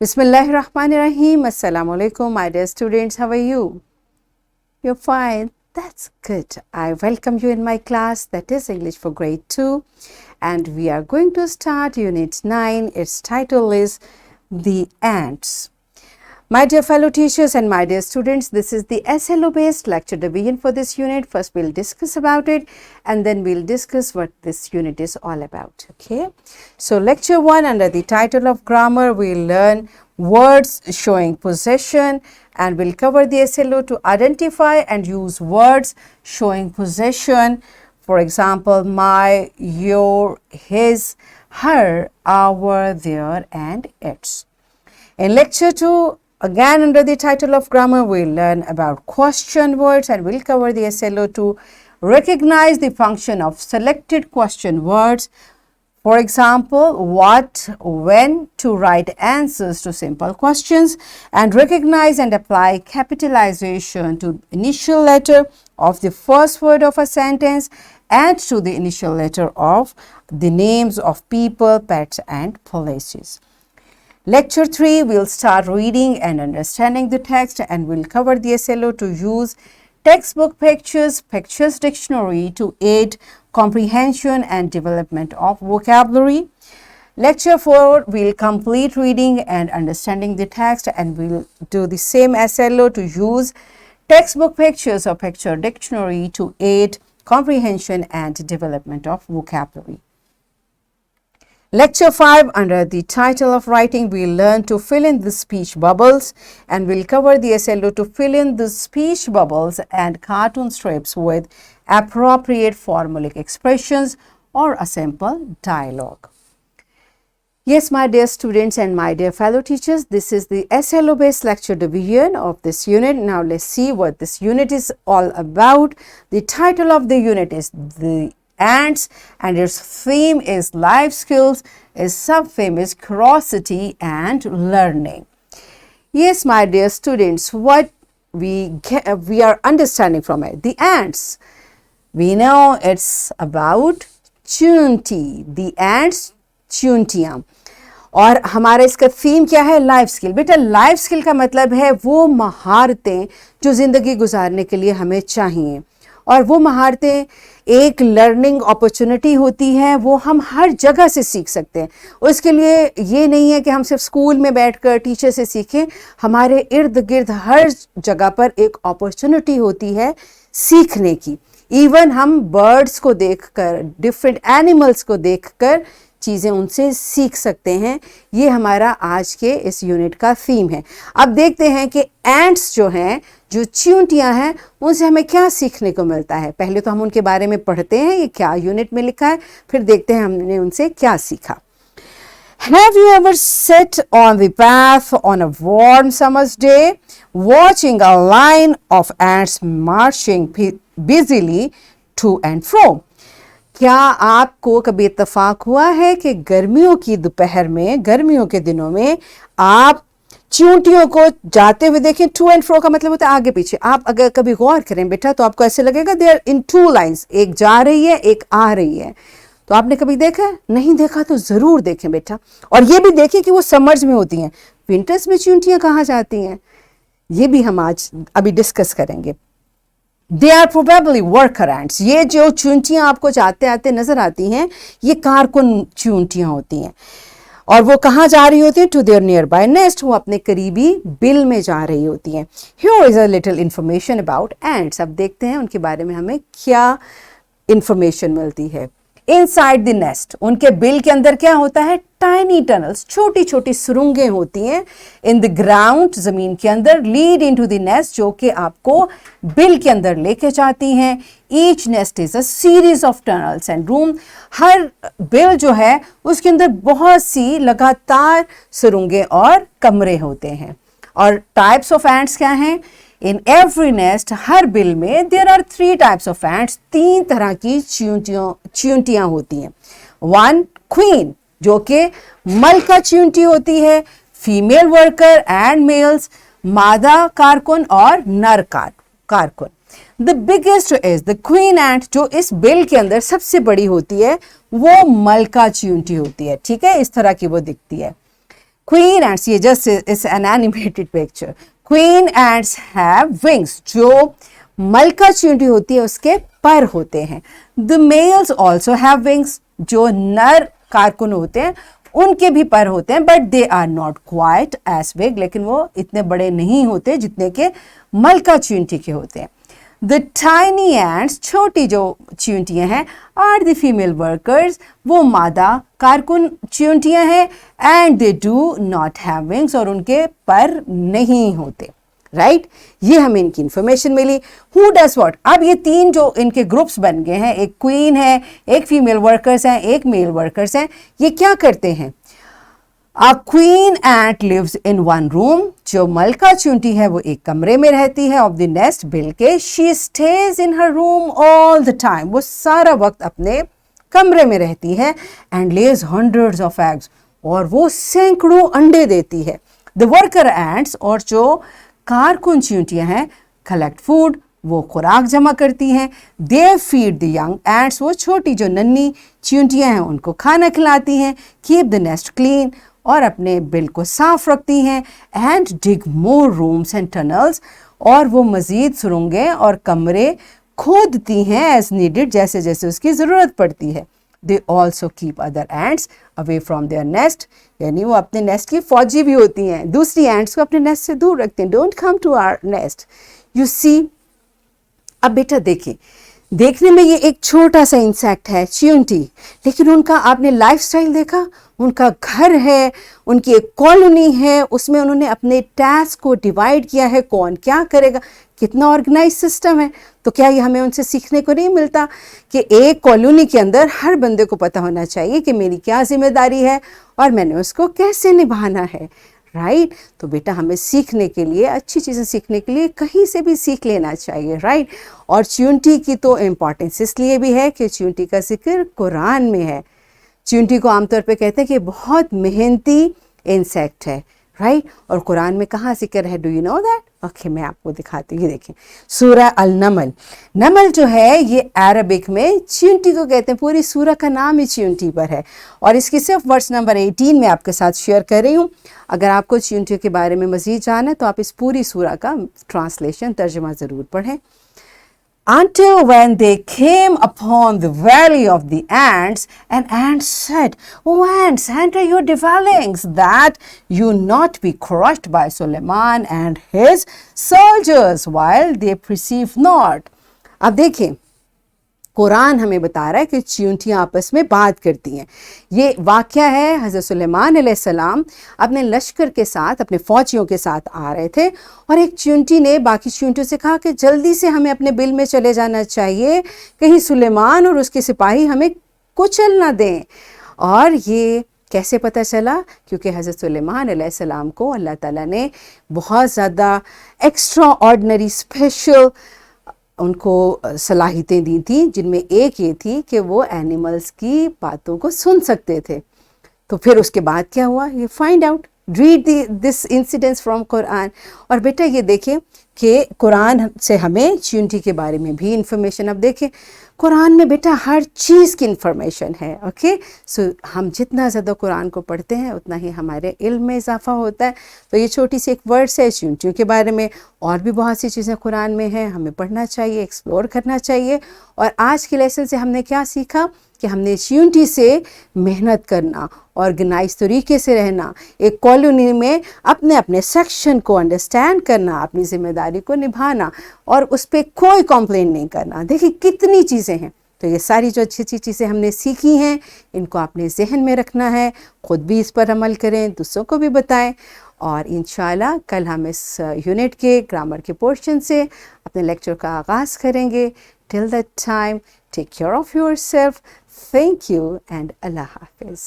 Bismillahirrahmanirrahim. Assalamu alaikum, my dear students. How are you? You're fine. That's good. I welcome you in my class, that is English for grade 2. And we are going to start Unit 9. Its title is The Ants. My dear fellow teachers and my dear students, this is the SLO based lecture division for this unit. First we'll discuss about it and then we'll discuss what this unit is all about. Okay. So lecture 1 under the title of grammar, we'll learn words showing possession and we'll cover the SLO to identify and use words showing possession. For example, my, your, his, her, our, their and its. In lecture 2, again under the title of grammar, we'll learn about question words and we'll cover the SLO to recognize the function of selected question words. For example, what, when, to write answers to simple questions and recognize and apply capitalization to initial letter of the first word of a sentence and to the initial letter of the names of people, pets and places. Lecture 3, we'll start reading and understanding the text and we'll cover the SLO to use textbook pictures dictionary to aid comprehension and development of vocabulary. Lecture 4, we'll complete reading and understanding the text and we'll do the same SLO to use textbook pictures or picture dictionary to aid comprehension and development of vocabulary. Lecture 5, under the title of writing, we'll learn to fill in the speech bubbles and we'll cover the SLO to fill in the speech bubbles and cartoon strips with appropriate formulaic expressions or a simple dialogue. Yes, my dear students and my dear fellow teachers, this is the SLO based lecture division of this unit. Now let's see what this unit is all about. The title of the unit is The Ants and its theme is life skills, its sub-theme is curiosity and learning. Yes, my dear students, what we are understanding from it, the ants. We know it's about चूंटी, the ants, चूंटियाँ. और हमारा इसका theme क्या है? Life skill. बेटा life skill का मतलब है वो महारतें जो ज़िंदगी गुजारने के लिए हमें चाहिए और वो महारतें एक लर्निंग अपॉर्चुनिटी होती है, वो हम हर जगह से सीख सकते हैं. उसके लिए ये नहीं है कि हम सिर्फ स्कूल में बैठकर टीचर से सीखें, हमारे इर्द गिर्द हर जगह पर एक अपॉर्चुनिटी होती है सीखने की. इवन हम बर्ड्स को देखकर, डिफरेंट एनिमल्स को देखकर चीज़ें उनसे सीख सकते हैं. ये हमारा आज के इस यूनिट का थीम है. अब देखते हैं कि एंट्स जो हैं, जो चींटियां हैं, उनसे हमें क्या सीखने को मिलता है. पहले तो हम उनके बारे में पढ़ते हैं, ये क्या यूनिट में लिखा है, फिर देखते हैं हमने उनसे क्या सीखा. Have you ever sat on the path on a warm summer's day, watching a line of ants marching busily to and fro? क्या आपको कभी इत्तेफाक हुआ है कि गर्मियों की दोपहर में, गर्मियों के दिनों में आप चींटियों को जाते हुए देखें? टू एंड फ्रो का मतलब होता है आगे पीछे. आप अगर कभी गौर करें बेटा तो आपको ऐसे लगेगा they are in two lines, एक जा रही है एक आ रही है. तो आपने कभी देखा? नहीं देखा तो ज़रूर देखें बेटा. और ये भी देखें कि वो समर्स में होती हैं. विंटर्स में चींटियाँ कहाँ जाती हैं, ये भी हम आज अभी डिस्कस करेंगे. They are probably worker ants. ये जो चींटियाँ आपको जाते आते नजर आती हैं, ये कारकुन चींटियाँ होती हैं. और वो कहाँ जा रही होती हैं? To their nearby nest. वो अपने करीबी बिल में जा रही होती हैं. Here is a little information about ants. अब देखते हैं उनके बारे में हमें क्या इंफॉर्मेशन मिलती है. इनसाइड द नेस्ट, उनके बिल के अंदर क्या होता है? टाइनी टनल्स, छोटी छोटी सुरंगें होती हैं. इन द ग्राउंड, जमीन के अंदर. लीड इनटू द नेस्ट, जो कि आपको बिल के अंदर लेके जाती हैं. Each nest is a series of tunnels and room. Her bill जो है उसके अंदर बहुत सी लगातार सुरंगें और कमरे होते हैं. और टाइप्स ऑफ एंट्स क्या हैं? इन एवरी नेस्ट, हर बिल में there are 3 types of ants. 3 तरह की चींटियाँ होती हैं. 1 क्वीन, जो कि मलका चींटी होती है. फीमेल वर्कर एंड मेल्स, मादा कारकुन और नर कारकुन. The biggest is the queen ant, जो इस बिल के अंदर सबसे बड़ी होती है वो मलका चींटी होती है. ठीक है, इस तरह की वो दिखती है. क्वीन एंड्स, ये just is an animated picture. Queen ends have wings. जो मलका चींटी होती है उसके पर होते हैं. The mails also have wings. जो नर कारकुन होते हैं उनके भी पर होते हैं, but they are not quite as big, लेकिन वो इतने बड़े नहीं होते जितने के मलका चींटी के होते हैं. द टाइनी एंड्स, छोटी जो चींटियां हैं, आर द फीमेल वर्कर्स, वो मादा कारकुन चींटियां हैं. And they do not have wings, और उनके पर नहीं होते. राइट ये हमें इनकी इंफॉर्मेशन मिली. Who does what. अब ये तीन जो इनके ग्रुप्स बन गए हैं, एक क्वीन है, एक फीमेल वर्कर्स हैं, एक मेल वर्कर्स हैं, ये क्या करते हैं. A queen ant lives in one room. जो मलका चींटी है वो एक कमरे में रहती है of the nest बिल के. She stays in her room all the time. वो सारा वक्त अपने कमरे में रहती है. And lays hundreds of eggs. और वो सैकड़ों अंडे देती है. The worker ants, और जो कारकुन चींटियां हैं, collect food. वो खुराक जमा करती हैं. They feed the young ants. वो छोटी जो नन्ही चींटियां हैं उनको खाना खिलाती हैं. Keep the nest clean. और अपने बिल को साफ रखती हैं. And dig more rooms and tunnels, और वो मज़ीद सुरंगें और कमरे खोदती हैं एज नीडेड, जैसे जैसे उसकी ज़रूरत पड़ती है. They also keep other ends away from there nest, यानी वो अपने नेस्ट की फौजी भी होती हैं. दूसरी एंड्स को अपने नेस्ट से दूर रखते हैं. Don't come to our nest. You see. अब बेटा देखिए, देखने में ये एक छोटा सा इंसेक्ट है चींटी, लेकिन उनका आपने लाइफस्टाइल देखा. उनका घर है, उनकी एक कॉलोनी है, उसमें उन्होंने अपने टास्क को डिवाइड किया है, कौन क्या करेगा, कितना ऑर्गेनाइज सिस्टम है. तो क्या ये हमें उनसे सीखने को नहीं मिलता कि एक कॉलोनी के अंदर हर बंदे को पता होना चाहिए कि मेरी क्या जिम्मेदारी है और मैंने उसको कैसे निभाना है. राइट तो बेटा हमें सीखने के लिए, अच्छी चीज़ें सीखने के लिए कहीं से भी सीख लेना चाहिए. राइट और चींटी की तो इम्पॉर्टेंस इसलिए भी है कि चींटी का जिक्र कुरान में है. चींटी को आमतौर पे कहते हैं कि बहुत मेहनती इंसेक्ट है. राइट और कुरान में कहाँ जिक्र है, do you know that. Okay मैं आपको दिखाती हूँ. ये देखें सूरह अल नमल. नमल जो है ये अरबिक में चींटी को कहते हैं. पूरी सूरह का नाम ही चींटी पर है और इसकी सिर्फ वर्स नंबर 18 में आपके साथ शेयर कर रही हूँ. अगर आपको चींटियों के बारे में मज़ीद जानना है तो आप इस पूरी सूरह का ट्रांसलेशन तर्जुमा ज़रूर पढ़ें. Until when they came upon the valley of the ants, and ants said, "O ants, enter your dwellings, that you not be crushed by Suleiman and his soldiers, while they perceive not." अब देखें कुरान हमें बता रहा है कि चींटियाँ आपस में बात करती हैं. ये वाक़या है हज़रत सुलेमान अलैहिस्सलाम अपने लश्कर के साथ, अपने फ़ौजियों के साथ आ रहे थे और एक चींटी ने बाकी चींटियों से कहा कि जल्दी से हमें अपने बिल में चले जाना चाहिए, कहीं सुलेमान और उसके सिपाही हमें कुचल ना दें. और ये कैसे पता चला, क्योंकि हज़रत सुलेमान अलैहिस्सलाम को अल्लाह ताला ने बहुत ज़्यादा एक्स्ट्रा ऑर्डिनरी स्पेशल उनको सलाहियतें दी थी, जिनमें एक ये थी कि वो एनिमल्स की बातों को सुन सकते थे. तो फिर उसके बाद क्या हुआ, ये find out, read this incidents from Quran. और बेटा ये देखें कि कुरान से हमें चींटी के बारे में भी इंफॉर्मेशन. अब देखें कुरान में बेटा हर चीज़ की इंफॉर्मेशन है. ओके सो हम जितना ज़्यादा कुरान को पढ़ते हैं उतना ही हमारे इल्म में इजाफा होता है. तो ये छोटी सी एक वर्ड्स है चींटियों के बारे में. और भी बहुत सी चीज़ें कुरान में हैं, हमें पढ़ना चाहिए, एक्सप्लोर करना चाहिए. और आज के लेसन से हमने क्या सीखा कि हमने चींटी से मेहनत करना, ऑर्गेनाइज तरीके से रहना, एक कॉलोनी में अपने अपने सेक्शन को अंडरस्टैंड करना, अपनी ज़िम्मेदारी को निभाना और उस पर कोई कंप्लेंट नहीं करना. देखिए कितनी चीज़ें हैं. तो ये सारी जो अच्छी अच्छी चीज़ें हमने सीखी हैं इनको अपने जहन में रखना है, ख़ुद भी इस पर अमल करें, दूसरों को भी बताएं. और इंशाल्लाह कल हम इस यूनिट के ग्रामर के पोर्शन से अपने लेक्चर का आगाज़ करेंगे. Till that time take care of yourself. Thank you and Allah Hafiz.